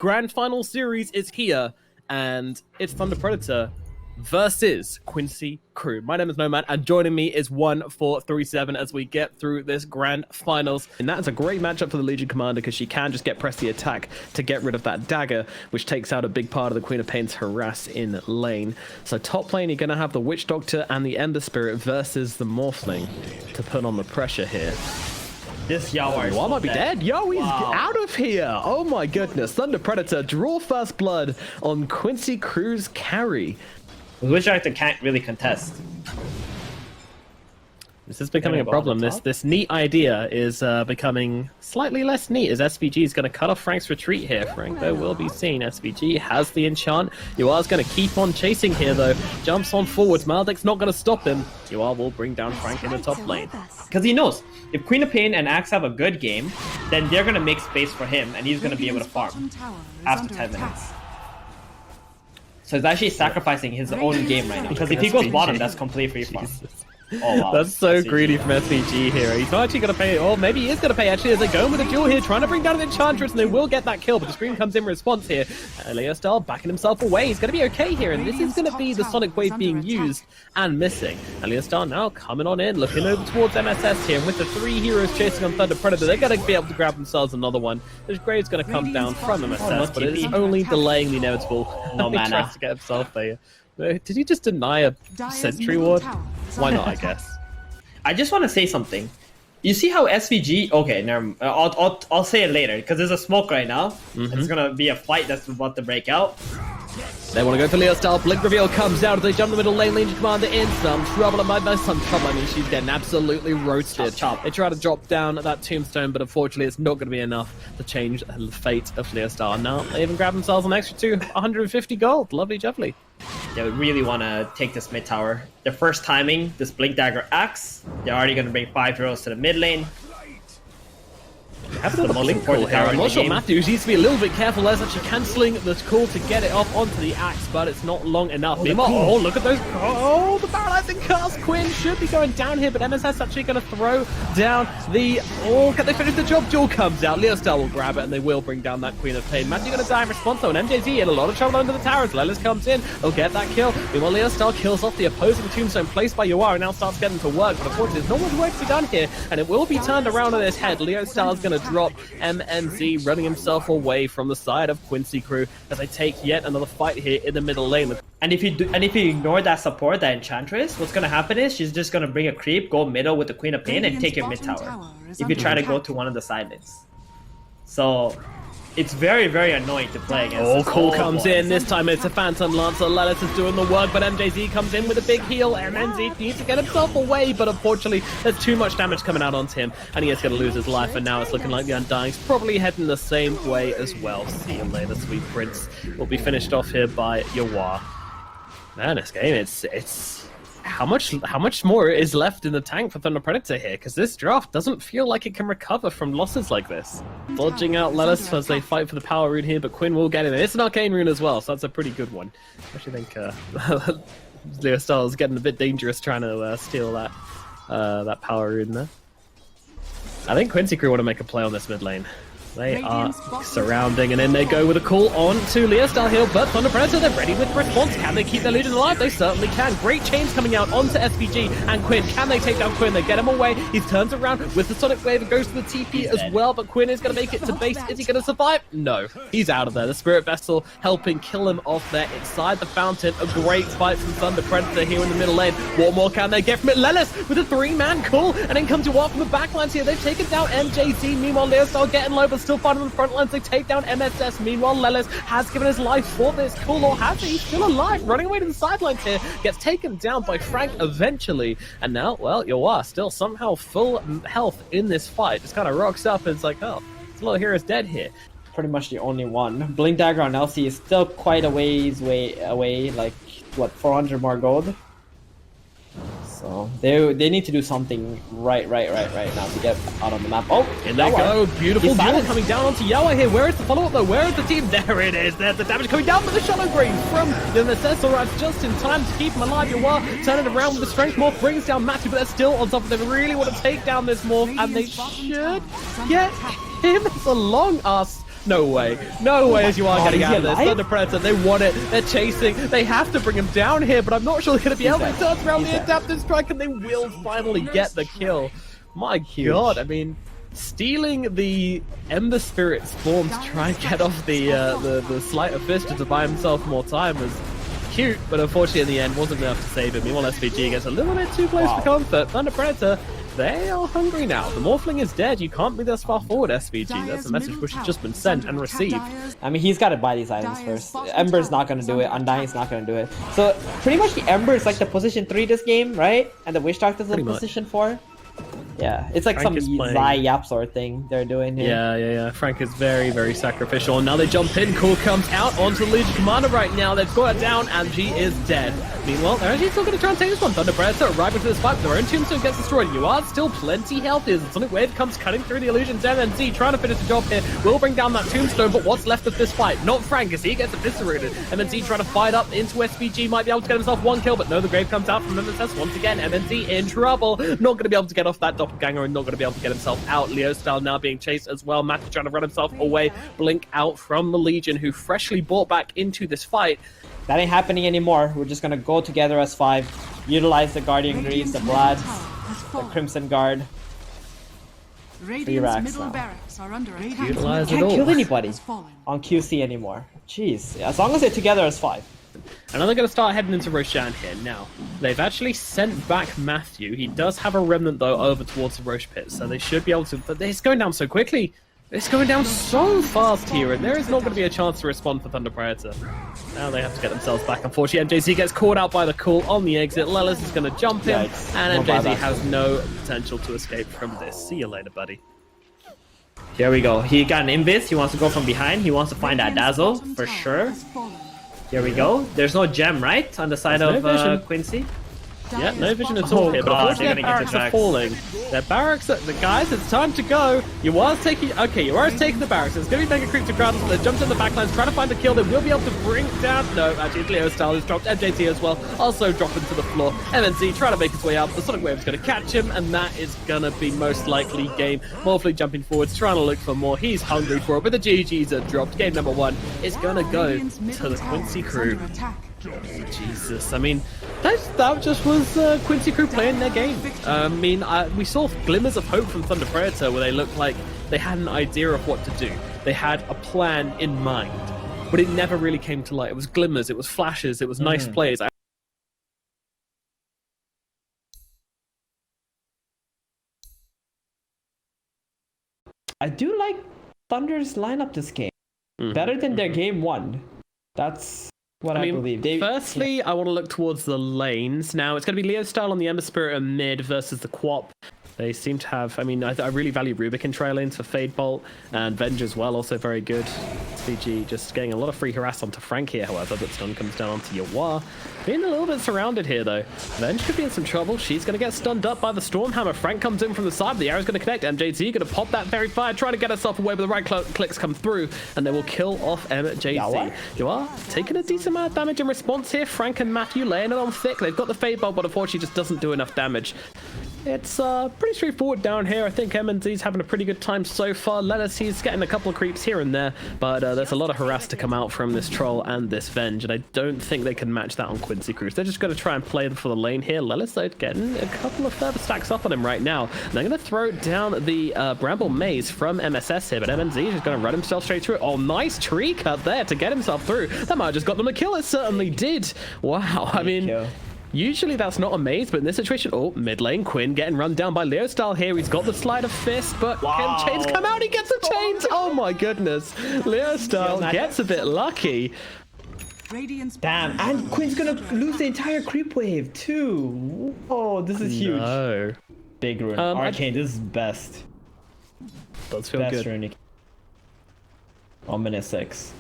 grand final series is here, and it's Thunder Predator versus Quincy Crew. My name is Nomad, and joining me is 1437 as we get through this grand finals. And that's a great matchup for the Legion Commander because she can just get press the attack to get rid of that dagger, which takes out a big part of the Queen of Pain's harass in lane. So top lane, you're going to have the Witch Doctor and the Ender Spirit versus the Morphling to put on the pressure here. This Yawar might be dead. Yo, he's out of here. Oh my goodness. Thunder Predator draw first blood on Quincy Crew's carry. Witch Doctor can't really contest. This is becoming a problem. This neat idea is becoming slightly less neat as SVG is going to cut off Frank's retreat here. Frank, though, will be seen. SVG has the enchant. Yuar's going to keep on chasing here, though. Jumps on forwards. Maldek's not going to stop him. Yuar will bring down Frank in the top lane. Because he knows, if Queen of Pain and Axe have a good game, then they're going to make space for him, and he's going to be able to farm after 10 minutes. So he's actually sacrificing his own game right now. Because if he goes bottom, that's complete free farm. Oh, wow. That's so greedy from SVG here. He's not actually going to pay, or maybe he is going to pay actually as they go with a duel here, trying to bring down an Enchantress, and they will get that kill, but the Scream comes in response here. Leo Style backing himself away. He's going to be okay here, and this is going to be the Sonic Wave being used and missing. And Leo Style now coming on in, looking over towards MSS here, and with the 3 heroes chasing on Thunder Predator, they're going to be able to grab themselves another one. This Grave's going to come down from MSS, but it's only delaying the inevitable. No He mana. tries to get himself there. Did he just deny a Sentry Ward? Why not, I guess? I just want to say something. You see how SVG... Okay, never, I'll say it later, because there's a smoke right now. It's going to be a fight that's about to break out. They want to go for Leo Style. Blink reveal comes out as they jump the middle lane. Legion Commander in some trouble. Some trouble. I mean, she's getting absolutely roasted. They try to drop down that tombstone, but unfortunately, it's not going to be enough to change the fate of Leo Style. Now, they even grab themselves an extra 150 gold. Lovely jubbly. They really want to take this mid tower. Their first timing, this Blink Dagger Axe. They're already going to bring 5 heroes to the mid lane. Have another blink call here. I'm not sure Matthews needs to be a little bit careful. There's actually cancelling the call to get it off onto the axe, but it's not long enough. Oh, look at those. Oh, the paralyzing cast. Quinn should be going down here, but MSS actually going to throw down the... Oh, can they finish the job? Jewel comes out. Leo Star will grab it, and they will bring down that Queen of Pain. Matthew going to die in response, though, and MJZ in a lot of trouble under the towers. Lelis comes in. He'll get that kill. Meanwhile, Leo Star kills off the opposing tombstone placed by Yuar, and now starts getting to work, but unfortunately, there's not much work to be done here, and it will be turned around on his head. Leo Star's going to drop MNZ, running himself away from the side of Quincy Crew as they take yet another fight here in the middle lane. And if you ignore that support, that Enchantress, what's going to happen is she's just going to bring a creep, go middle with the Queen of Pain, and take your mid tower if you try to go to one of the side lanes. So it's very, very annoying to play against. Oh, call comes in. This time it's a Phantom Lancer. Lelis is doing the work, but MJZ comes in with a big heal. MNZ needs to get himself away, but unfortunately, there's too much damage coming out onto him, and he is going to lose his life, and now it's looking like the Undying's probably heading the same way as well. See you later, sweet prince. Will be finished off here by Yuar. Man, this game, it's... How much more is left in the tank for Thunder Predator here? Because this draft doesn't feel like it can recover from losses like this. Dodging out Lelis as they fight for the power rune here, but Quinn will get in there. It's an arcane rune as well, so that's a pretty good one. I actually think Leo Style is getting a bit dangerous trying to steal that power rune there. I think Quincy Crew want to make a play on this mid lane. They are surrounding, and then they go with a call on to Leo Style Hill, but Thunder Predator, they're ready with response. Can they keep their Legion alive? They certainly can. Great chains coming out onto SVG and Quinn. Can they take down Quinn? They get him away. He turns around with the Sonic Wave and goes to the TP as well, but Quinn is going to make it to base. Is he going to survive? No. He's out of there. The Spirit Vessel helping kill him off there inside the fountain. A great fight from Thunder Predator here in the middle lane. What more can they get from it? Lelis with a 3-man call, and then comes Yuar from the backlines here. They've taken down MJZ. Meanwhile, Leo Style getting low, but still fighting on the front lines. They take down MSS. Meanwhile, Lelis has given his life for this call, or has he? He's still alive, running away to the sidelines here. Gets taken down by Frank eventually. And now, well, Yuar still somehow full health in this fight. Just kind of rocks up and it's like, oh, this little hero's dead here. Pretty much the only one. Blink Dagger on LC is still quite a ways away, like, what, 400 more gold? So they need to do something right now to get out on the map. Oh, and there go. Beautiful duel coming down onto Yawa here. Where is the follow-up though? Where is the team? There it is. There's the damage coming down for the Shadow Grave from the Necessor arrives just in time to keep him alive. Yawa turning around with the Strength Morph, brings down Matthew, but they're still on top of them. They really want to take down this Morph, and they should get him. It's a long ass No way. No way as you are getting is out he of this. alive? Thunder Predator, they want it. They're chasing. They have to bring him down here, but I'm not sure they're going to be able to turn around the adaptive strike, and they will finally get the kill. My God, I mean, stealing the Ember Spirit Spawn to try and get off the Sleight of Fist to buy himself more time was cute, but unfortunately in the end wasn't enough to save him. Meanwhile, SVG gets a little bit too close for comfort. Thunder Predator, they are hungry now. The Morphling is dead. You can't be this far forward, SVG. That's a message which has just been sent and received. I mean, he's got to buy these items first. Ember's not going to do it. Undying's not going to do it. So pretty much the Ember is like the position 3 this game, right? And the Witch Doctor's the position 4. Yeah, it's like Frank some Zai Yapsor thing they're doing here. Yeah. Frank is very, very sacrificial. And now they jump in. Cool comes out onto the Legion Commander right now. They've got it down, and she is dead. Meanwhile, they're actually still going to try and take this one. Thunder Predator arriving to this fight, but their own tombstone gets destroyed. You are still plenty healthy as the Sonic Wave comes cutting through the illusions. MNZ trying to finish the job here. Will bring down that tombstone, but what's left of this fight? Not Frank, as he gets eviscerated. MNZ trying to fight up into SVG. Might be able to get himself one kill, but no, the Grave comes out from MSS once again. MNZ in trouble. Not going to be able to get off that doppelganger and not going to be able to get himself out. Leo Style now being chased as well. Matthew trying to run himself away. Blink out from the Legion, who freshly brought back into this fight. That ain't happening anymore. We're just gonna go together as 5. Utilize the Guardian Greaves, the Bloods, the Crimson Guard. 3 racks now. Utilize You it can't all. kill anybody on QC anymore. Jeez. As long as they're together as 5. And now they're going to start heading into Roshan here. Now, they've actually sent back Matthew. He does have a remnant, though, over towards the Roche pit, so they should be able to... But it's going down so quickly. It's going down so fast here, and there is not going to be a chance to respond for Thunder Predator. Now they have to get themselves back. Unfortunately, MJZ gets caught out by the call on the exit. Lelis is going to jump in, and MJZ has no potential to escape from this. See you later, buddy. Here we go. He got an invis. He wants to go from behind. He wants to find that Dazzle, for sure. Here we go. There's no gem, right? On the side of Quincy? Yeah, no vision at all here, but unfortunately their barracks are falling. Their barracks are... Guys, it's time to go. Yua's taking... Okay, Yua's taking the barracks. It's going to be Mega Creep to ground. They jumped in the backlines, trying to find the kill. They will be able to bring down... No, actually, Leo Style has dropped. MJT as well, also dropping to the floor. MNZ trying to make his way up. The Sonic Wave is going to catch him, and that is going to be most likely game. Morphling jumping forwards, trying to look for more. He's hungry for it, but the GGs are dropped. Game number 1 is going to go to the Quincy crew. Jesus, I mean, that just was Quincy crew playing their game. I mean, we saw glimmers of hope from Thunder Predator where they looked like they had an idea of what to do. They had a plan in mind, but it never really came to light. It was glimmers, it was flashes, it was nice plays. I do like Thunder's lineup this game. Better than their game 1. That's... what I believe. Firstly, I want to look towards the lanes. Now, it's going to be Leo Style on the Ember Spirit and mid versus the Quap. They seem to have... I mean, I really value Rubik in trail lanes for Fade Bolt, and Venge as well, also very good. CG just getting a lot of free harass onto Frank here, however, but stun comes down onto Yawa. Being a little bit surrounded here, though. Venge could be in some trouble. She's going to get stunned up by the Stormhammer. Frank comes in from the side, but the arrow's going to connect. MJZ going to pop that very fire, trying to get herself away, but the right clicks come through, and they will kill off MJZ. Yawa taking a decent amount of damage in response here. Frank and Matthew laying it on thick. They've got the Fade Bolt, but unfortunately just doesn't do enough damage. It's pretty straightforward down here. I think MNZ's having a pretty good time so far. Lelis, he's getting a couple of creeps here and there, but there's a lot of harass to come out from this Troll and this Venge, and I don't think they can match that on Quincy Cruz. They're just going to try and play for the lane here. Lelis, though, getting a couple of further stacks up on him right now. And they're going to throw down the Bramble Maze from MSS here, but MNZ is just going to run himself straight through it. Oh, nice tree cut there to get himself through. That might have just got them a kill. It certainly did. Wow, I mean... Usually that's not a maze, but in this situation, oh, mid lane, Quinn getting run down by Leo Style here. He's got the Sleight of Fist, but can chains come out? He gets the chains. Oh my goodness. Leo Style gets a bit lucky. Damn, and Quinn's gonna lose the entire creep wave too. Oh, this is huge. No. Big rune. Arcane, this is best. Does feel best good. rune. 1 minute 6.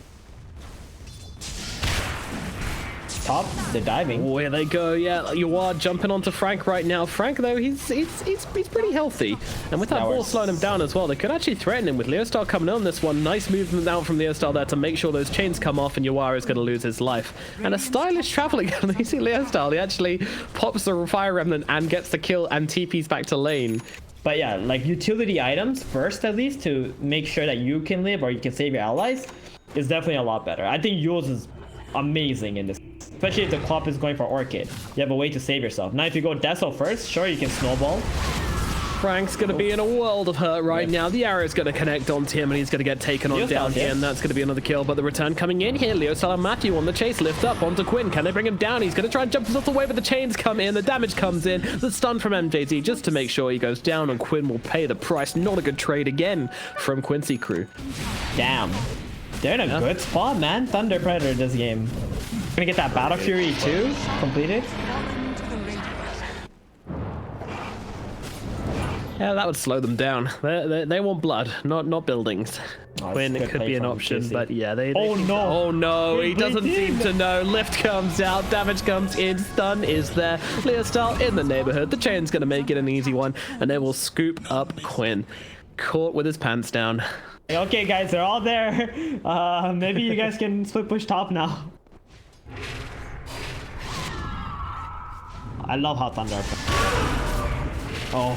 Top, they're diving. Oh, here they go. Yeah, you are jumping onto Frank right now. Frank, though, he's pretty healthy, and with that ball slowing him down as well, they could actually threaten him with Leo Style coming on this one. Nice movement out from Leo Style there to make sure those chains come off, and Yawara is going to lose his life. And a stylish traveling. You see Leo Style, he actually pops the Fire Remnant and gets the kill and TP's back to lane. But yeah, like utility items first, at least, to make sure that you can live or you can save your allies, is definitely a lot better. I think Yule's is amazing in this, especially if the club is going for Orchid. You have a way to save yourself. Now, if you go Deso first, sure, you can snowball. Frank's going to be in a world of hurt right now. The arrow's going to connect onto him, and he's going to get taken on down here, and that's going to be another kill. But the return coming in here. Leo Sal and Matthew on the chase, lift up onto Quinn. Can they bring him down? He's going to try and jump himself away, but the chains come in. The damage comes in. The stun from MJZ just to make sure he goes down, and Quinn will pay the price. Not a good trade again from Quincy crew. Damn. They're in a good spot, man. Thunder Predator this game. Gonna get that Battle Fury too completed. Yeah, that would slow them down. They want blood, not buildings. Quinn could be an option, Quincy. But yeah, they oh no! Oh no! He doesn't seem to know. Lift comes out, damage comes in, stun is there. Leostal in the neighborhood. The chain's gonna make it an easy one, and they will scoop up Quinn, caught with his pants down. Okay, guys, they're all there. Maybe you guys can split push top now. I love how Thunder. Oh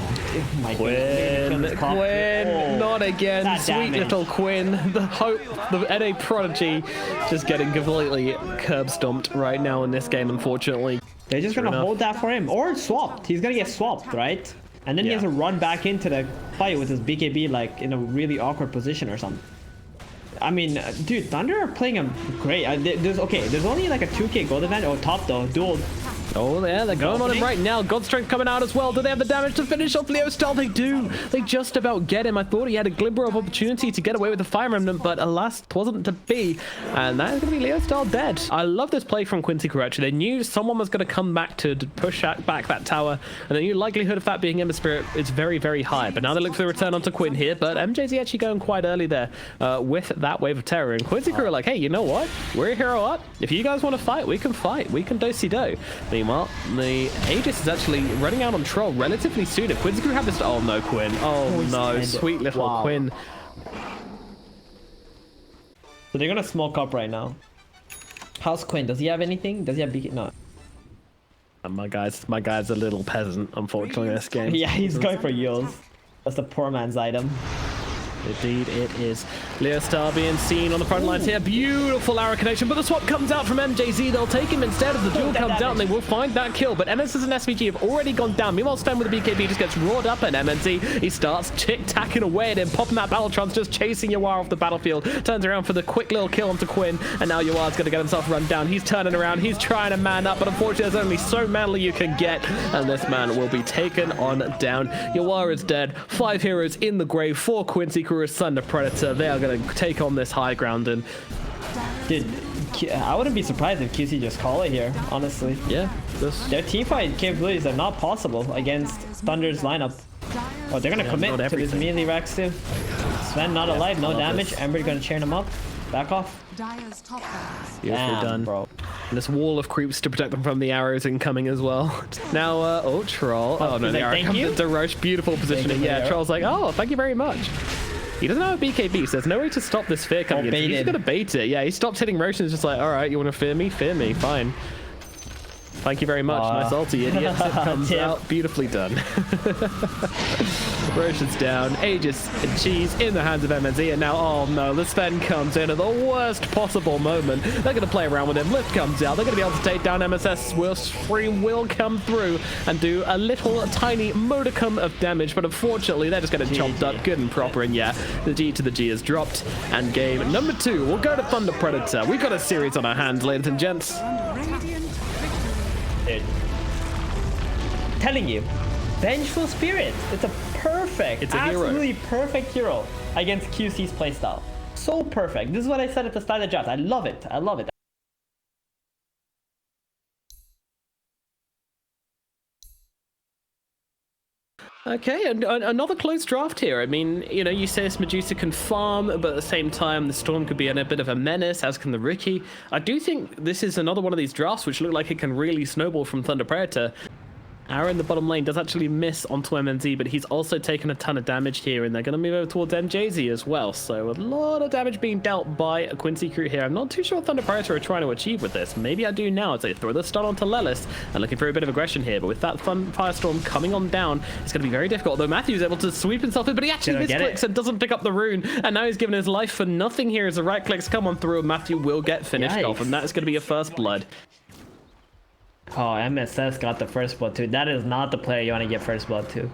my God. Quinn, not again. That sweet damage. Little Quinn. The hope, the NA prodigy, just getting completely curb stomped right now in this game, unfortunately. They're just going to hold that for him. Or swapped. He's going to get swapped, right? And then he has to run back into the fight with his BKB like in a really awkward position or something. I mean, dude, Thunder are playing him great. There's only like a 2k gold event. Oh, top though, dual. Oh, yeah, they're going on him right now. God Strength coming out as well. Do they have the damage to finish off Leostal? They do. They just about get him. I thought he had a glimmer of opportunity to get away with the Fire Remnant, but alas, it wasn't to be. And that is going to be Leostal dead. I love this play from Quincy crew, actually. They knew someone was going to come back to push back that tower, and the new likelihood of that being Ember Spirit is very, very high. But now they look for the return onto Quinn here, but MJZ actually going quite early there with that Wave of Terror. And Quincy crew are like, hey, you know what? We're a hero up. If you guys want to fight, we can fight. We can do-si-do. Meanwhile, the Aegis is actually running out on Troll relatively soon. If Quincy crew have this... Oh, no, Quinn. Oh, no. Sweet little Quinn. So they're going to smoke up right now. How's Quinn? Does he have anything? Does he have BK? No. My guy's a little peasant, unfortunately, in this game. Yeah, he's going for yields. That's the poor man's item. Indeed, it is. Leostar being seen on the front lines here. Beautiful arrow connection, but the swap comes out from MJZ. They'll take him instead of the duel comes out, and they will find that kill. But MSS and SVG have already gone down. Meanwhile, Sven with the BKB just gets roared up, and MNZ, he starts tick-tacking away at him, popping that battle trance, just chasing Yawar off the battlefield. Turns around for the quick little kill onto Quinn, and now Yawar's going to get himself run down. He's turning around. He's trying to man up, but unfortunately, there's only so manly you can get, and this man will be taken on down. Yawar is dead. 5 heroes in the grave for Quincy crew, Thunder Predator. They are going to take on this high ground, and dude, I wouldn't be surprised if QC just call it here, honestly. Yeah, their teamfight capabilities are not possible against Thunder's lineup. Oh, they're gonna commit to this melee Rex too. Sven not alive, no damage. Ember gonna chain him up. Back off. Beautifully done, bro. And this wall of creeps to protect them from the arrows incoming as well. Now, oh, Troll. Oh no, the arrow comes into Roche. Beautiful positioning. Yeah, Troll's like, oh, thank you very much. He doesn't have a BKB, so there's no way to stop this fear coming in. He's gonna bait it. Yeah, he stops hitting Roche and is just like, all right, you want to fear me? Fear me, fine. Thank you very much. Nice ulti, idiot. It comes out. Beautifully done. Roche is down. Aegis and Cheese in the hands of MNZ. And now, oh no, the Sven comes in at the worst possible moment. They're going to play around with him. Lift comes out. They're going to be able to take down MSS. Free will come through and do a little tiny modicum of damage. But unfortunately, they're just going to chopped up good and proper. And yeah, the G to the G is dropped. And game number 2 will go to Thunder Predator. We've got a series on our hands, ladies and gents. Dude. Telling you, Vengeful Spirit. It's a perfect, absolutely perfect hero against QC's playstyle. So perfect. This is what I said at the start of the draft. I love it. I love it. Okay, and another close draft here. I mean, you know, you say this Medusa can farm, but at the same time, the Storm could be a bit of a menace, as can the Riki. I do think this is another one of these drafts which look like it can really snowball from Thunder Predator. Arrow in the bottom lane does actually miss onto MNZ, but he's also taken a ton of damage here, and they're going to move over towards MJZ as well. So a lot of damage being dealt by a Quincy crew here. I'm not too sure what Thunder Predator are trying to achieve with this. Maybe I do now as they throw the stun onto Lelis and looking for a bit of aggression here. But with that Firestorm coming on down, it's going to be very difficult. Although Matthew's able to sweep himself in, but he actually misclicks and doesn't pick up the rune. And now he's given his life for nothing here as the right clicks come on through, and Matthew will get finished off, and that is going to be a first blood. Oh, MSS got the first blood too. That is not the player you want to get first blood to.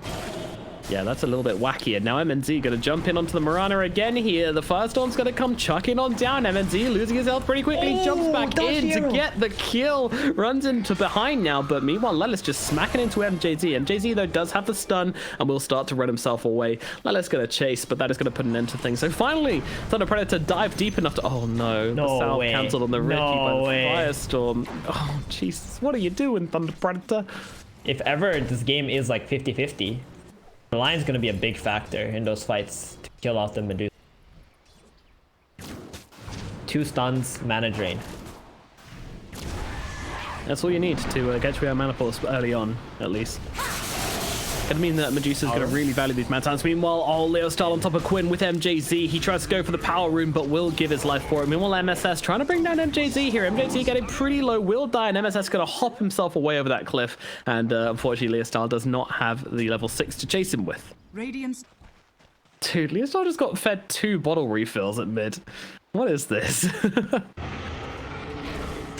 Yeah, that's a little bit wacky. And now MNZ going to jump in onto the Mirana again here. The Firestorm's going to come chucking on down. MNZ losing his health pretty quickly. He jumps back in to get the kill. Runs into behind now. But meanwhile, Lelis just smacking into MJZ. MJZ, though, does have the stun and will start to run himself away. Lelis going to chase, but that is going to put an end to things. So finally, Thunder Predator dive deep enough to... Oh, no. The Salve cancelled on the Ricky by the Firestorm. Oh, Jesus. What are you doing, Thunder Predator? If ever this game is like 50-50... the line's going to be a big factor in those fights to kill off the Medusa. 2 stuns, mana drain. That's all you need to get your mana pulse early on, at least. Gonna mean that Medusa's gonna really value these mana times. Meanwhile, Leostar on top of Quinn with MJZ. He tries to go for the power rune, but will give his life for it. Meanwhile, MSS trying to bring down MJZ here. MJZ getting pretty low, will die, and MSS gonna hop himself away over that cliff. And unfortunately, Leostar does not have the level 6 to chase him with. Radiance. Dude, Leostar just got fed 2 bottle refills at mid. What is this? That's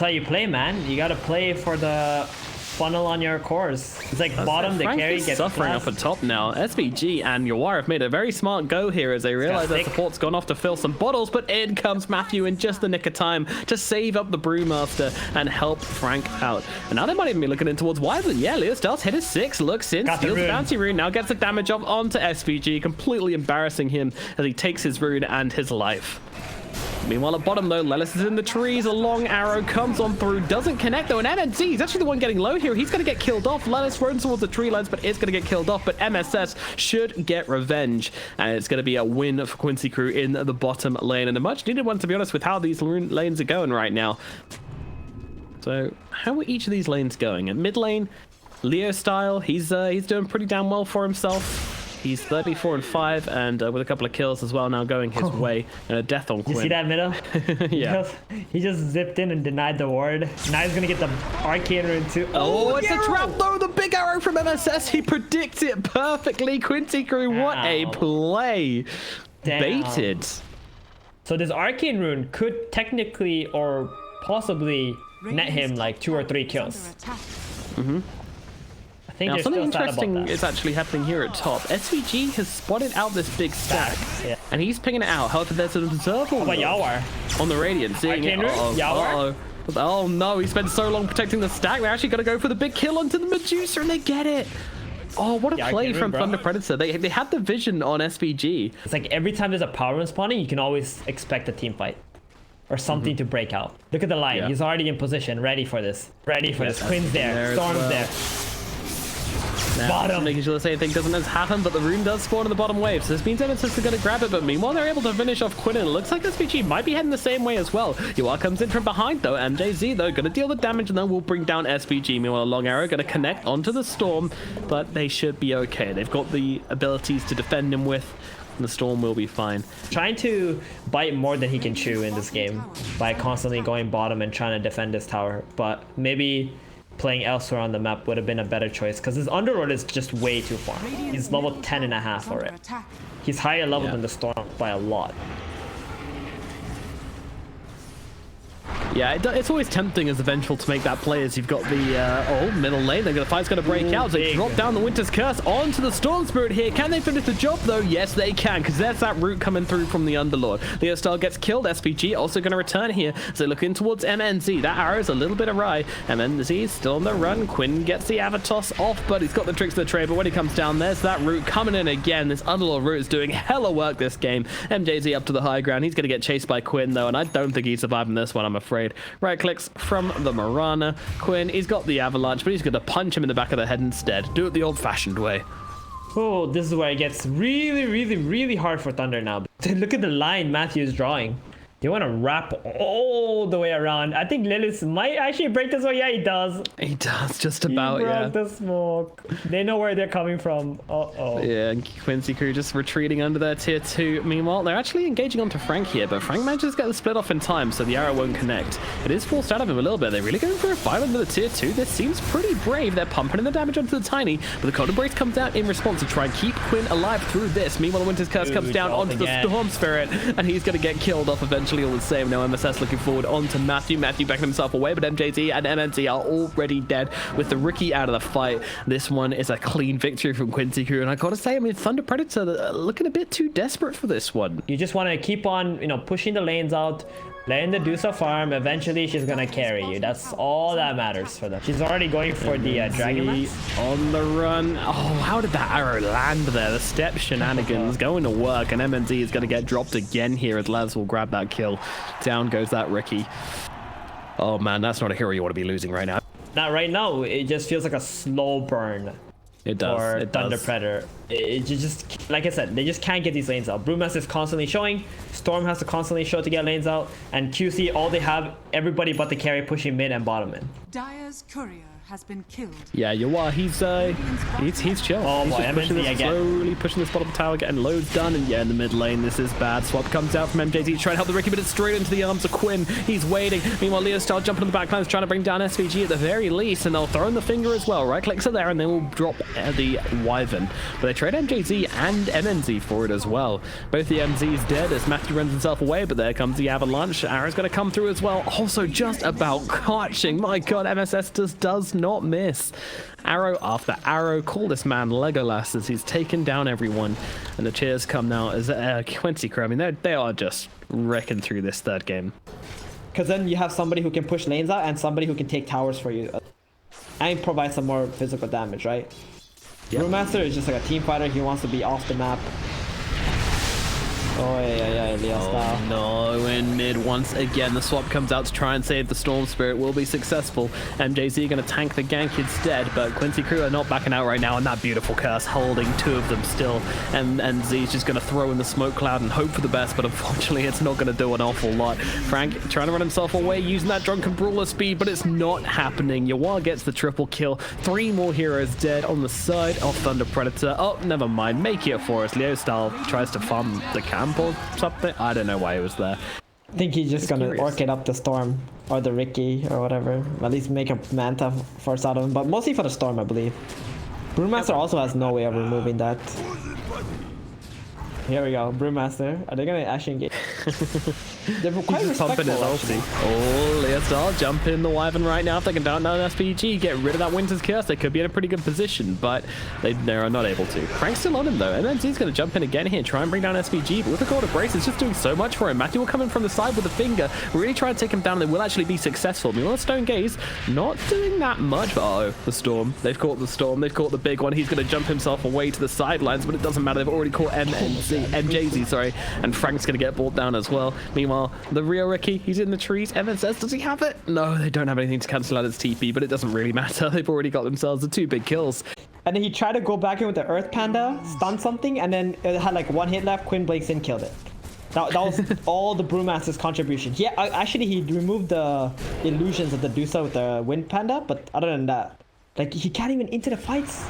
how you play, man. You gotta play for the funnel on your cores. It's like bottom, the carry gets suffering up at top now. SVG and Yawar have made a very smart go here as they realize that support's gone off to fill some bottles, but in comes Matthew in just the nick of time to save up the Brewmaster and help Frank out. And now they might even be looking in towards Wiseman. Yeah, Leos does hit his 6, looks in, steals the bouncy rune, now gets the damage off onto SVG, completely embarrassing him as he takes his rune and his life. Meanwhile, at bottom, though, Lelis is in the trees. A long arrow comes on through. Doesn't connect, though. And MNZ is actually the one getting low here. He's going to get killed off. Lelis runs towards the tree lines, but is going to get killed off. But MSS should get revenge. And it's going to be a win for Quincy crew in the bottom lane. And a much-needed one, to be honest, with how these lanes are going right now. So, how are each of these lanes going? At mid lane, Leo style, he's doing pretty damn well for himself. He's 34 and 5, and with a couple of kills as well now going his way. And a death on Quinn. You see that middle? Yeah. He just zipped in and denied the ward. Now he's going to get the arcane rune too. Oh, it's a trap though. The big arrow from MSS. He predicts it perfectly. Quincy crew, what a play. Baited. So this arcane rune could technically or possibly net him like 2 or 3 kills. Now, something interesting is actually happening here at top. SVG has spotted out this big stack, and he's pinging it out. However, there's an observer on the Radiant, seeing it. Oh no, he spent so long protecting the stack. They're actually going to go for the big kill onto the Medusa, and they get it. Oh, what a play from Thunder Predator. They had the vision on SVG. It's like every time there's a power rune spawning, you can always expect a team fight. Or something to break out. Look at the line. He's already in position, ready for this. Ready for this. Quinn's there. Storm's there. Now, making sure the same thing doesn't happen, but the rune does spawn in the bottom wave, so this means Emerson are going to grab it, but meanwhile they're able to finish off Quinn, and it looks like SVG might be heading the same way as well. Yawar comes in from behind though, MJZ though, going to deal the damage and then we'll bring down SVG. Meanwhile, a long arrow going to connect onto the Storm, but they should be okay. They've got the abilities to defend him with, and the Storm will be fine. Trying to bite more than he can chew in this game by constantly going bottom and trying to defend his tower, but maybe playing elsewhere on the map would have been a better choice because his Underlord is just way too far. He's level 10.5 already. He's higher level than the Storm by a lot. Yeah, it's always tempting as a Vengeful to make that play as you've got the middle lane. The fight's going to break out. They drop down the Winter's Curse onto the Storm Spirit here. Can they finish the job though? Yes, they can, because there's that root coming through from the Underlord. Leostar gets killed. SPG also going to return here. So look in towards MNZ. That arrow's a little bit awry. MNZ still on the run. Quinn gets the Avatos off, but he's got the tricks of the trade. But when he comes down, there's that root coming in again. This Underlord root is doing hella work this game. MJZ up to the high ground. He's going to get chased by Quinn though, and I don't think he's surviving this one, I'm afraid. Right clicks from the Mirana. Quinn, he's got the avalanche, but he's going to punch him in the back of the head instead. Do it the old-fashioned way. Oh, this is where it gets really, really, really hard for Thunder now. Look at the line Matthew's drawing. They want to wrap all the way around. I think Lilith might actually break this one. Yeah, he does. He does, just about, yeah. The smoke. They know where they're coming from. Uh-oh. Yeah, Quincy crew just retreating under their tier 2. Meanwhile, they're actually engaging onto Frank here, but Frank manages to get the split off in time, so the arrow won't connect. It is forced out of him a little bit. They're really going for a fight under the tier 2. This seems pretty brave. They're pumping in the damage onto the Tiny, but the Cold Embrace comes out in response to try and keep Quinn alive through this. Meanwhile, the Winter's Curse comes down onto the Storm Spirit, and he's going to get killed off eventually all the same. Now MSS looking forward onto Matthew. Matthew backing himself away, but MJZ and MNZ are already dead with the Ricky out of the fight. This one is a clean victory from Quincy crew, and I gotta say, I mean, Thunder Predator looking a bit too desperate for this one. You just want to keep on, you know, pushing the lanes out, letting the Dusa farm. Eventually, she's gonna carry you. That's all that matters for them. She's already going for the Dragon Max. On the run. Oh, how did that arrow land there? The step shenanigans going to work, and MNZ is going to get dropped again here as Laz will grab that kill. Down goes that Ricky. Oh man, that's not a hero you want to be losing right now. Not right now. It just feels like a slow burn. It does. Or Thunder Predator. It just, like I said, they just can't get these lanes out. Brewmaster is constantly showing. Storm has to constantly show to get lanes out. And QC, all they have, everybody but the carry pushing mid and bottom in. Dire's courier has been killed. Yeah, he's chill. Oh he's boy, just pushing MNZ slowly pushing this bottom tower, getting loads done, and yeah, in the mid lane, this is bad. Swap comes out from MJZ, trying to help the Ricky, but it's straight into the arms of Quinn. He's waiting. Meanwhile, Leo Star jumping on the backlines, trying to bring down SVG at the very least, and they'll throw in the finger as well. Right clicks are there, and they will drop the Wyvern. But they trade MJZ and MNZ for it as well. Both the MZ's dead as Matthew runs himself away, but there comes the Avalanche. Arrow's going to come through as well. Also, just about catching. My god, MSS just does not miss. Arrow after arrow, call this man Legolas as he's taken down everyone, and the cheers come now as Quincy crew. I mean, they are just wrecking through this third game. Because then you have somebody who can push lanes out and somebody who can take towers for you and provide some more physical damage, right? Yep. Brewmaster is just like a team fighter. He wants to be off the map. Oh yeah, Leo style. Oh no, in mid once again. The swap comes out to try and save the Storm Spirit. Will be successful. MJZ going to tank the gank instead, but Quincy crew are not backing out right now, and that beautiful curse holding two of them still. And Z's just going to throw in the smoke cloud and hope for the best, but unfortunately it's not going to do an awful lot. Frank trying to run himself away using that drunken brawler speed, but it's not happening. Yawar gets the triple kill. 3 more heroes dead on the side of Thunder Predator. Oh, never mind. Make it for us. Leo Style tries to farm the camp or something. I don't know why he was there. I think he's just gonna orchid up the Storm or the Ricky or whatever. At least make a Manta force out of him, but mostly for the Storm, I believe. Brewmaster also has no way of removing that. Here we go, Brewmaster. Are they gonna actually engage? They're quite respectful, actually. Oh, Leostar jump in the Wyvern right now. If they can down SPG, get rid of that Winter's Curse, they could be in a pretty good position, but they are not able to. Frank's still on him though. MNZ's going to jump in again here, try and bring down SPG, but with the Gold Embrace, it's just doing so much for him. Matthew will come in from the side with a finger, really try and take him down, and they will actually be successful. Meanwhile, Stone Gaze not doing that much. Uh-oh, the Storm. They've caught the Storm. They've caught the big one. He's going to jump himself away to the sidelines, but it doesn't matter. They've already caught MJZ, sorry, and Frank's going to get brought down as well. Meanwhile, the real Ricky, he's in the trees. Evan says, does he have it? No, they don't have anything to cancel out his TP, but it doeses't really matter. They've already got themselves the 2 big kills. And then he tried to go back in with the Earth Panda, stun something, and then it had like 1 hit left. Quinn Blakes in, killed it. That was all the Brewmaster's contribution. Yeah, actually, he removed the illusions of the Dusa with the Wind Panda, but other than that, like, he can't even into the fights.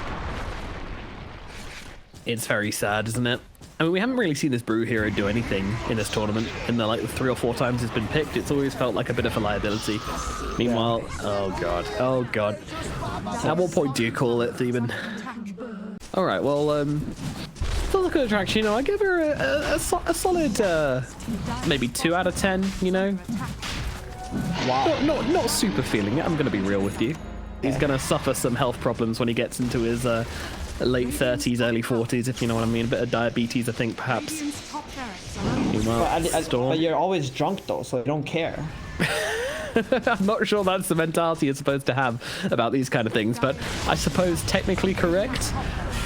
It's very sad, isn't it? I mean, we haven't really seen this Brew hero do anything in this tournament. In the like 3 or 4 times he's been picked, it's always felt like a bit of a liability. Meanwhile, oh god. At what point do you call it, Theban? All right, well, still a good attraction. You know, I give her a solid maybe 2 out of 10. You know, wow. Not super feeling it. I'm gonna be real with you. He's gonna suffer some health problems when he gets into his late 30s, early 40s, if you know what I mean. A bit of diabetes, I think, perhaps. But you're always drunk, though, so you don't care. I'm not sure that's the mentality you're supposed to have about these kind of things, but I suppose technically correct.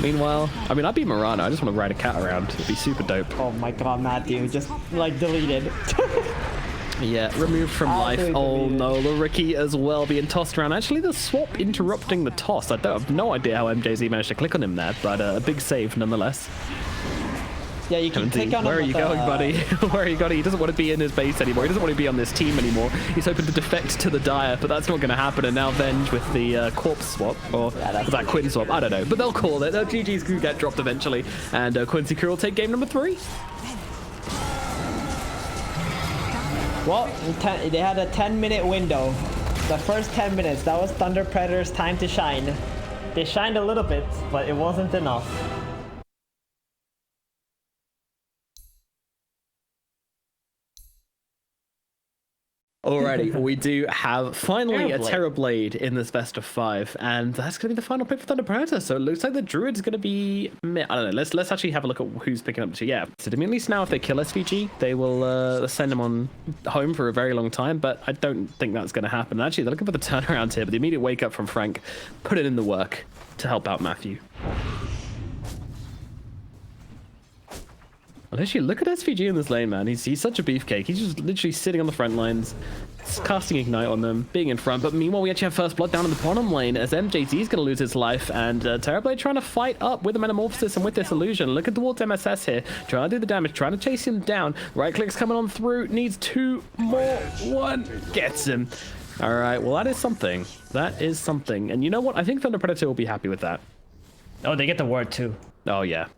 Meanwhile, I mean, I'd be Murano. I just want to ride a cat around. It'd be super dope. Oh my god, Matthew, just, like, deleted. Yeah, removed from life. Oh no, the Ricky as well being tossed around. Actually, the swap interrupting the toss. I have no idea how MJZ managed to click on him there, but a big save nonetheless. Yeah, you can click on Where are him you with going, buddy? Where are you going? He doesn't want to be in his base anymore. He doesn't want to be on this team anymore. He's hoping to defect to the Dire, but that's not going to happen. And now Venge with the corpse swap, or that Quinn swap, I don't know. But they'll call it. The GG's can get dropped eventually. And Quincy Crew will take game number 3. Well, they had a 10-minute window. The first 10 minutes, that was Thunder Predator's time to shine. They shined a little bit, but it wasn't enough. Alrighty, we do have finally a Terrorblade. Terrorblade in this best of 5, and that's going to be the final pick for Thunder Predator. So it looks like the Druid's going to be, I don't know. Let's actually have a look at who's picking up. Yeah, so at least now if they kill SVG, they will send him on home for a very long time. But I don't think that's going to happen. Actually, they're looking for the turnaround here, but the immediate wake up from Frank put it in the work to help out Matthew. Actually, look at SVG in this lane, man. He's such a beefcake. He's just literally sitting on the front lines, casting Ignite on them, being in front. But meanwhile, we actually have First Blood down in the bottom lane as MJZ is going to lose his life. And Terrorblade trying to fight up with the Metamorphosis and with this illusion. Look at towards MSS here. Trying to do the damage, trying to chase him down. Right click's coming on through. Needs 2 more. 1 gets him. All right, well, that is something. That is something. And you know what? I think Thunder Predator will be happy with that. Oh, they get the ward too. Oh, yeah.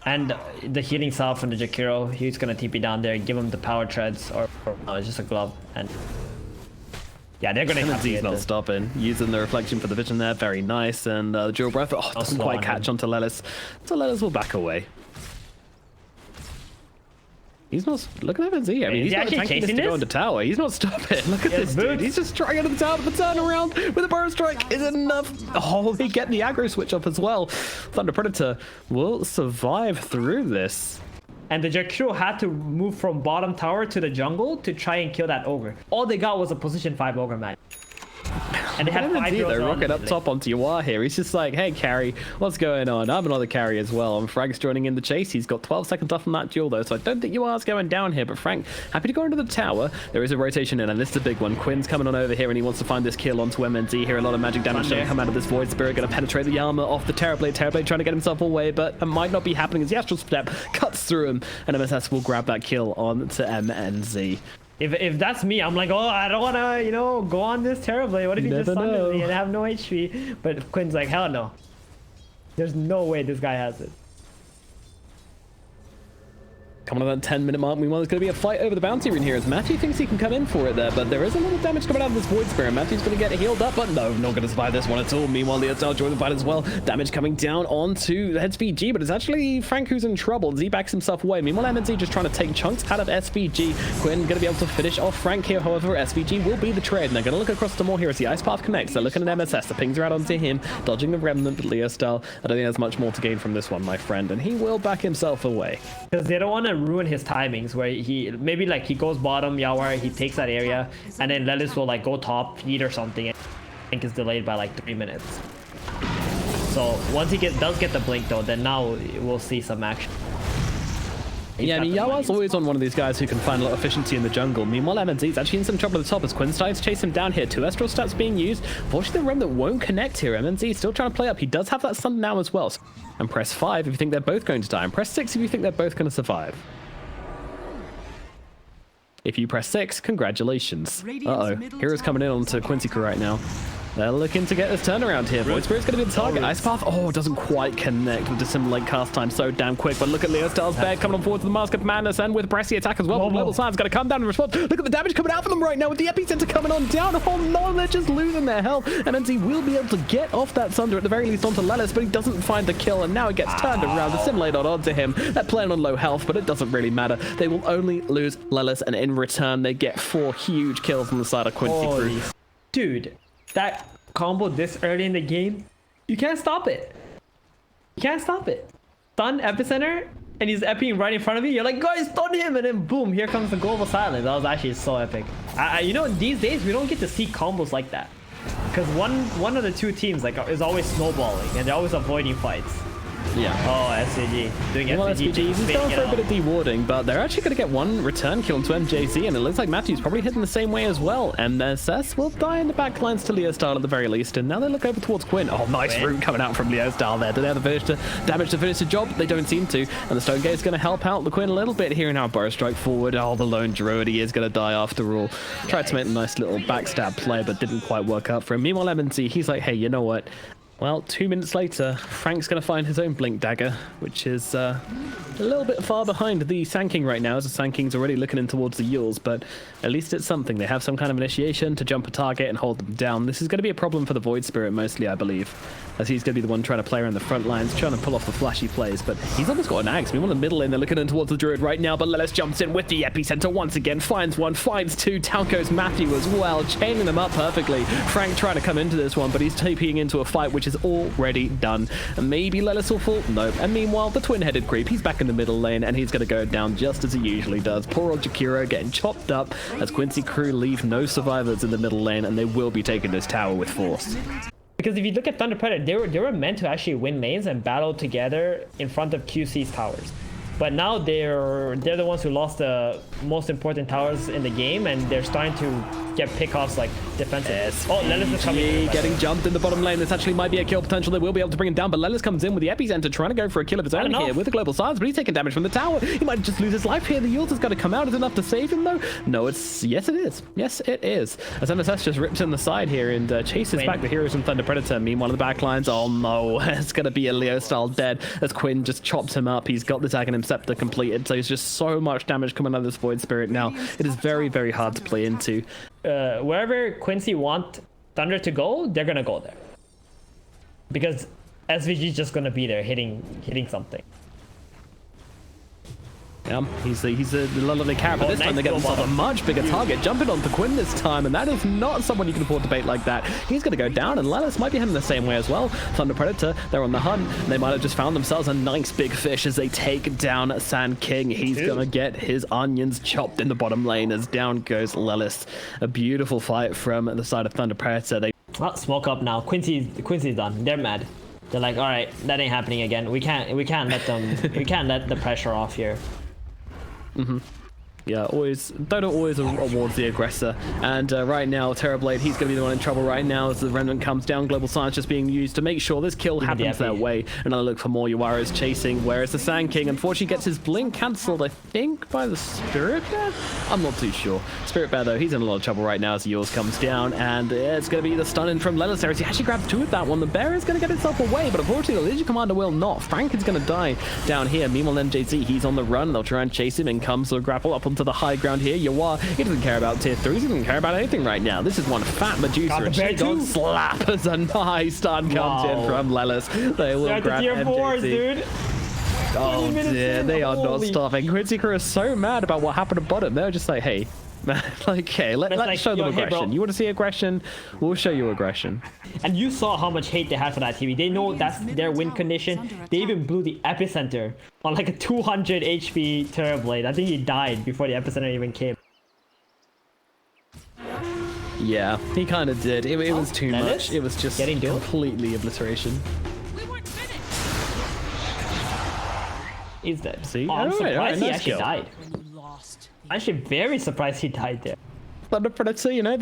And the healing salve from the Jakiro, he's gonna TP down there, give him the power treads, or no, it's just a glove. And yeah, they're gonna He's not stopping. Using the reflection for the vision there, very nice. And the dual breath, doesn't quite catch onto Lelis. So Lelis will back away. He's not. Look at that Z. I mean, he's not tanking this to go into tower. He's not stopping. Look at this dude. He's just trying out of the tower. The turnaround with a burrow strike is enough. Oh, they get the aggro switch up as well. Thunder Predator will survive through this. And the Jakiro had to move from bottom tower to the jungle to try and kill that ogre. All they got was a position 5 ogre man. And they had 5 they're rocking up top onto Yuar here. He's just like, hey, carry, what's going on? I'm another carry as well. And Frank's joining in the chase. He's got 12 seconds off on that duel, though, so I don't think Yuar's going down here. But Frank, happy to go into the tower. There is a rotation in, and this is a big one. Quinn's coming on over here, and he wants to find this kill onto MNZ here. A lot of magic damage going to come out of this Void Spirit. Going to penetrate the armor off the Terrorblade. Terrorblade trying to get himself away, but it might not be happening as the Astral Step cuts through him, and MSS will grab that kill onto MNZ. If that's me, I'm like, oh, I don't want to, go on this Terrorblade. What if he just stunned me and I have no HP? But Quinn's like, hell no. There's no way this guy has it. Coming on that 10-minute mark, meanwhile, there's going to be a fight over the bounty rune here as Matthew thinks he can come in for it there, but there is a little damage coming out of this Void Spirit. Matthew's going to get healed up, but no, not going to survive this one at all. Meanwhile, Leotel joins the fight as well. Damage coming down onto the SVG, but it's actually Frank who's in trouble. Z backs himself away. Meanwhile, MNZ just trying to take chunks out of SVG. Quinn going to be able to finish off Frank here. However, SVG will be the trade, and they're going to look across the more here as the Ice Path connects. They're looking at MSS. The pings are out onto him, dodging the Remnant, but Leostel, I don't think there's much more to gain from this one, my friend, and he will back himself away. Because they don't want to ruin his timings where he maybe like he goes bottom Yawar, he takes that area, and then Lelis will like go top feed or something, and I think it's delayed by like 3 minutes. So once he does get the blink though, then now we'll see some action. Yeah, I mean, Yawa's always on one of these guys who can find a lot of efficiency in the jungle. Meanwhile, MNZ's actually in some trouble at the top as Quinn tries to chase him down here. 2 Astral stats being used. Fortunately, the Remnant won't connect here. MNZ still trying to play up. He does have that stun now as well. And press 5 if you think they're both going to die. And press 6 if you think they're both going to survive. If you press 6, congratulations. Uh-oh. Hero's coming in onto Quincy Crew right now. They're looking to get this turnaround here. Void Spirit's going to be the target. Ice Path, doesn't quite connect with Dissimulate cast time so damn quick. But look at Leostel's bed coming on forward to the Mask of Madness and with Bressy attack as well. Level Sign's going to come down in response. Look at the damage coming out from them right now with the Epicenter coming on down. Oh no, they're just losing their health. MNZ will be able to get off that Sunder at the very least onto Lelis, but he doesn't find the kill and now it gets turned around. Dissimulate onto him. They're playing on low health, but it doesn't really matter. They will only lose Lelis and in return they get 4 huge kills on the side of Quincy Crew. Dude, that combo this early in the game, you can't stop it. You can't stop it. Stun Epicenter, and he's epiing right in front of you. You're like, guys, stun him, and then boom, here comes the Global Silence. That was actually so epic. These days we don't get to see combos like that, because one of the two teams like is always snowballing, and they're always avoiding fights. Yeah. Oh, SVG. Doing Well, SVG. SPGs, he's going for a bit of dewarding, but they're actually going to get one return kill into MJZ, and it looks like Matthew's probably hitting the same way as well. And Cess will die in the back lines to Leo Style at the very least, and now they look over towards Quinn. Oh, nice root coming out from Leo Style there. Do they have the damage to finish the job? They don't seem to, and the Stone Gate's going to help out the Quinn a little bit here now. Burrow strike forward. Oh, the lone druid, he is going to die after all. Tried to make a nice little backstab play, but didn't quite work out for him. Meanwhile, MNC, he's like, hey, you know what? Well, 2 minutes later, Frank's going to find his own Blink Dagger, which is a little bit far behind the Sand King right now, as the Sand King's already looking in towards the Yules, but at least it's something. They have some kind of initiation to jump a target and hold them down. This is going to be a problem for the Void Spirit mostly, I believe, as he's going to be the one trying to play around the front lines, trying to pull off the flashy plays, but he's almost got an Axe. We want the middle lane, they're looking in towards the Druid right now, but Lelis jumps in with the Epicenter once again, finds one, finds two, down goes Matthew as well, chaining them up perfectly. Frank trying to come into this one, but he's TPing into a fight which is already done. And maybe Lelis will fall? No. And meanwhile, the twin-headed creep, he's back in the middle lane, and he's going to go down just as he usually does. Poor old Jakiro getting chopped up as Quincy crew leave no survivors in the middle lane, and they will be taking this tower with force. Because if you look at Thunder Predator, they were meant to actually win lanes and battle together in front of QC's towers. But now they're the ones who lost the most important towers in the game, and they're starting to get pickoffs like defensive. Oh, Lelis is coming. Getting jumped in the bottom lane. This actually might be a kill potential. They will be able to bring him down, but Lelis comes in with the Epicenter trying to go for a kill of his own here with the global silence, but he's taking damage from the tower. He might just lose his life here. The Yules has got to come out. Is enough to save him though? No, yes it is. Yes it is. As MSS just rips in the side here and chases back the heroes from Thunder Predator. Meanwhile in the back lines, oh no, it's going to be a Leo Style dead as Quinn just chops him up. He's got the Tag and him Scepter completed, so he's just so much damage coming out of this Void Spirit now. It is very, very hard to play into. Wherever Quincy want Thunder to go, they're gonna go there because SVG is just gonna be there hitting something. Yeah, he's a lovely carry, but this time they get themselves a much bigger target, jumping onto Quinn this time, and that is not someone you can afford to bait like that. He's going to go down, and Lelis might be heading the same way as well. Thunder Predator, they're on the hunt. They might have just found themselves a nice big fish as they take down Sand King. He's going to get his onions chopped in the bottom lane as down goes Lelis. A beautiful fight from the side of Thunder Predator. They smoke up now. Quincy's done. They're mad. They're like, all right, that ain't happening again. We can't let them. We can't let the pressure off here. Yeah, Dota always awards the aggressor, and right now Terrorblade, he's going to be the one in trouble right now as the Remnant comes down. Global Science just being used to make sure this kill happens their way. Another look for more. Yuara's chasing, whereas the Sand King unfortunately gets his blink cancelled, I think, by the Spirit Bear? I'm not too sure. Spirit Bear, though, he's in a lot of trouble right now as yours comes down, and it's going to be the stunning from Lelis there as he actually grabs two with that one. The Bear is going to get himself away, but unfortunately the Legion Commander will not. Frank is going to die down here. Meanwhile, MJZ, he's on the run. They'll try and chase him and comes to grapple up onto the high ground here. Yawar, he doesn't care about tier 3s, he doesn't care about anything right now. This is one fat Medusa, and she got slap as a nice stun comes in from Lelis. They will grab tier 4s, dude. Oh dear, they are not stopping. Quincy Crew is so mad about what happened at bottom. They're just like, hey, man, like, hey, let's show them aggression. You want to see aggression? We'll show you aggression. And you saw how much hate they had for that TV. They know that's their win condition. They even blew the Epicenter on like a 200 HP Terrorblade. I think he died before the Epicenter even came. Yeah, he kind of did. It was too much. It was just completely obliteration. He's dead. See? I'm surprised he nice actually died. I'm actually very surprised he died there. Thunder Predator, you know,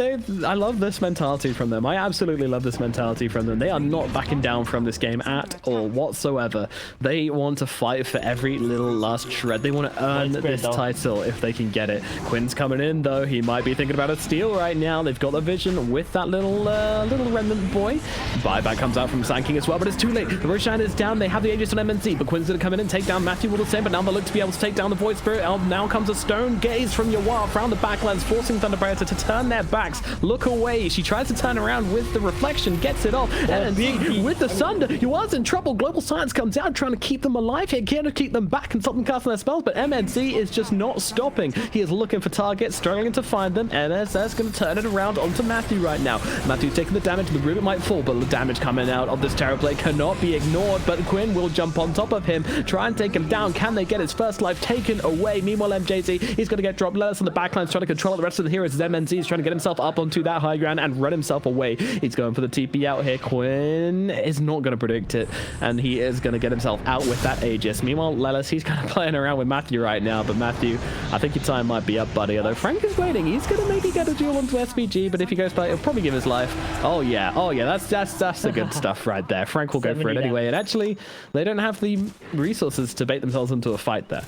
I love this mentality from them. I absolutely love this mentality from them. They are not backing down from this game at all whatsoever. They want to fight for every little last shred. They want to earn this title if they can get it. Quinn's coming in though. He might be thinking about a steal right now. They've got the vision with that little remnant boy. Buyback comes out from Sand King as well, but it's too late. The Roshan is down. They have the Aegis on MNC, but Quinn's going to come in and take down Matthew all the same, but now they look to be able to take down the Void Spirit. Now comes a Stone Gaze from Yawar around the backlands, forcing Thunder Predator to turn their backs, look away. She tries to turn around with the reflection, gets it off, and with the Sunder, Yua's in trouble. Global Science comes out trying to keep them alive here, trying to keep them back and stop them casting their spells, but MNC is just not stopping. He is looking for targets, struggling to find them. MSS going to turn it around onto Matthew right now. Matthew's taking the damage, the Rubik might fall, but the damage coming out of this Terrorblade cannot be ignored, but Quinn will jump on top of him, try and take him down. Can they get his first life taken away? Meanwhile, MJZ, he's going to get dropped. Lelis on the backlines trying to control the rest of the heroes. MNZ is trying to get himself up onto that high ground and run himself away. He's going for the TP out here. Quinn is not going to predict it, and he is going to get himself out with that Aegis. Meanwhile, Lelis, he's kind of playing around with Matthew right now, but Matthew, I think your time might be up, buddy. Although Frank is waiting. He's going to maybe get a duel onto SVG, but if he goes by, he'll probably give his life. Oh yeah, that's the good stuff right there. Frank will go for it anyway, and actually, they don't have the resources to bait themselves into a fight there.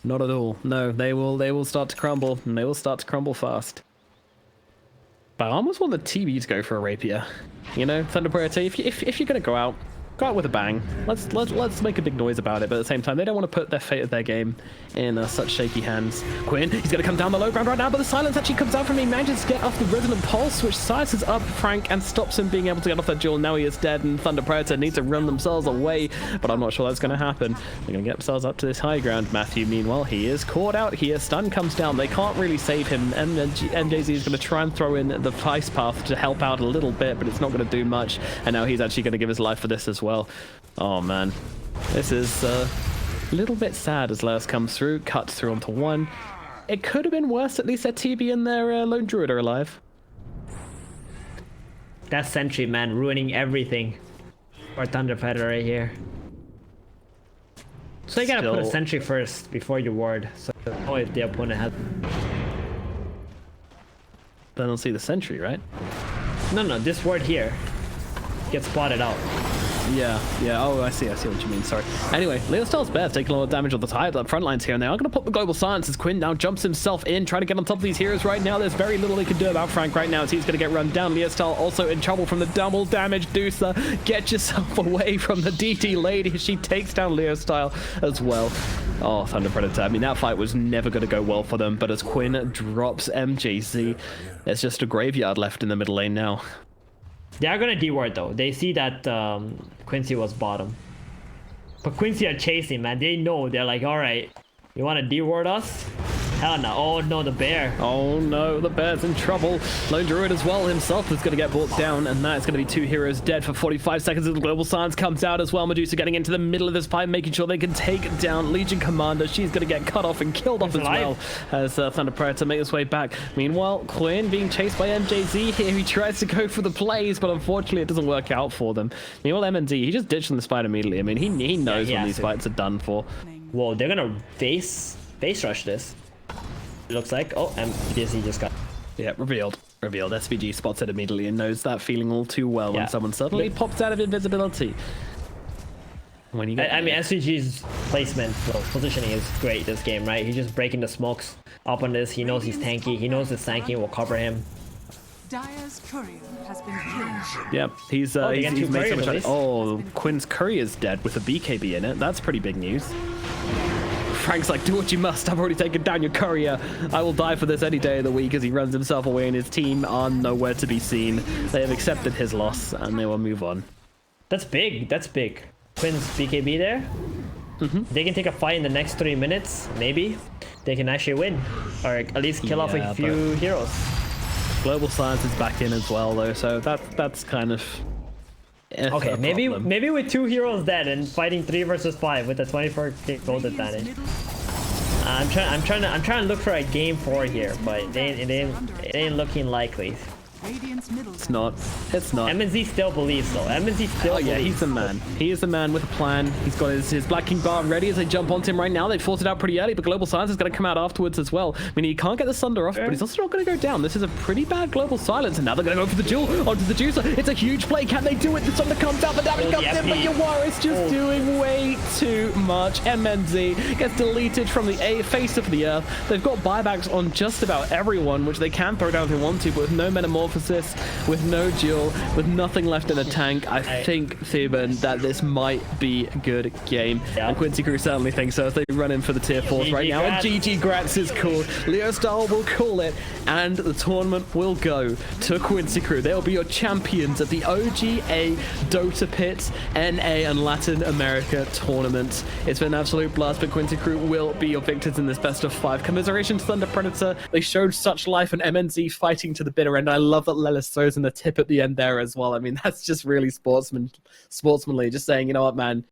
Not at all. No, they will start to crumble, and they will start to crumble fast. But I almost want the TV to go for a rapier. You know, Thunder Predator, if you're gonna go out with a bang. Let's make a big noise about it, but at the same time, they don't want to put their fate of their game in such shaky hands. Quinn, he's going to come down the low ground right now, but the silence actually comes out from him. He manages to get off the resonant pulse, which sizes up Frank and stops him being able to get off that duel. Now he is dead, and Thunder Predator need to run themselves away, but I'm not sure that's going to happen. They're going to get themselves up to this high ground. Matthew, meanwhile, he is caught out here. Stun comes down. They can't really save him, and MJZ is going to try and throw in the ice path to help out a little bit, but it's not going to do much, and now he's actually going to give his life for this as well. Oh man, this is a little bit sad as Lars comes through, cuts through onto one. It could have been worse. At least their TB and their Lone Druid are alive. That Sentry, man, ruining everything for Thunder Predator right here. So you gotta put a Sentry first before you ward, so know if the opponent has... They don't see the Sentry, right? No, this ward here gets spotted out. Yeah. Oh, I see what you mean. Sorry. Anyway, Leo Styles Bears taking a lot of damage on the front lines here, and they are going to pop the global silence as Quinn now jumps himself in, trying to get on top of these heroes right now. There's very little they can do about Frank right now as he's going to get run down. Leo Style also in trouble from the double damage. Deucer, get yourself away from the DT lady. She takes down Leo Style as well. Oh, Thunder Predator. I mean, that fight was never going to go well for them, but as Quinn drops MJZ, there's just a graveyard left in the middle lane now. They are gonna D-ward though. They see that Quincy was bottom. But Quincy are chasing, man. They know. They're like, alright, you wanna D-ward us? Hell no. Oh no, the bear. Oh no, the bear's in trouble. Lone Druid as well himself is going to get brought down, and that is going to be 2 heroes dead for 45 seconds as the global silence comes out as well. Medusa getting into the middle of this fight, making sure they can take down Legion Commander. She's going to get cut off and killed off as well as Thunder Predator makes his way back. Meanwhile, Quinn being chased by MJZ here. He tries to go for the plays, but unfortunately it doesn't work out for them. Meanwhile, MND, he just ditched on this fight immediately. I mean, he knows when these fights are done for. Whoa, they're going to base rush this. It looks like. Oh, and DSC just got... Yeah, revealed. SVG spots it immediately and knows that feeling all too well when someone suddenly pops out of invisibility. When you get I mean, SVG's placement, positioning is great this game, right? He's just breaking the smokes up on this. He knows he's tanky. He knows the tanky will cover him. Dire's courier has been killed. Yeah, he's made so much. Oh, Quinn's courier is dead with a BKB in it. That's pretty big news. Frank's like, do what you must. I've already taken down your courier. I will die for this any day of the week as he runs himself away and his team are nowhere to be seen. They have accepted his loss and they will move on. That's big. That's big. Quinn's BKB there. They can take a fight in the next 3 minutes. Maybe they can actually win or at least kill off a few heroes. Global Silence is back in as well though, so that's kind of... Okay, maybe with 2 heroes dead and fighting 3 versus 5 with a 24k gold advantage. I'm trying to look for a game 4 here, but it ain't looking likely. It's not. MNZ still believes though. MNZ still believes. Yeah, he's the man. He is the man with a plan. He's got his Black King bar ready as they jump onto him right now. They forced it out pretty early, but Global Silence is going to come out afterwards as well. I mean, he can't get the Sunder off, but he's also not going to go down. This is a pretty bad Global Silence, and now they're going to go for the duel onto the Juicer. It's a huge play. Can they do it? The Sunder comes out, the damage comes in, but Yawara is just doing way too much. MNZ gets deleted from the face of the earth. They've got buybacks on just about everyone, which they can throw down if they want to, but with no Metamorphosis, with no duel, with nothing left in the tank, I think, Thuban, that this might be a good game. And Quincy Crew certainly thinks so as they run in for the tier 4s right now. And GG Gratz is called. Leo Style will call it, and the tournament will go to Quincy Crew. They'll be your champions of the OGA Dota Pits NA and Latin America tournament. It's been an absolute blast, but Quincy Crew will be your victors in this best of 5. Commiserations, Thunder Predator. They showed such life and MNZ fighting to the bitter end. I love that Lelis throws in the tip at the end there as well. I mean, that's just really sportsmanly, just saying, you know what, man,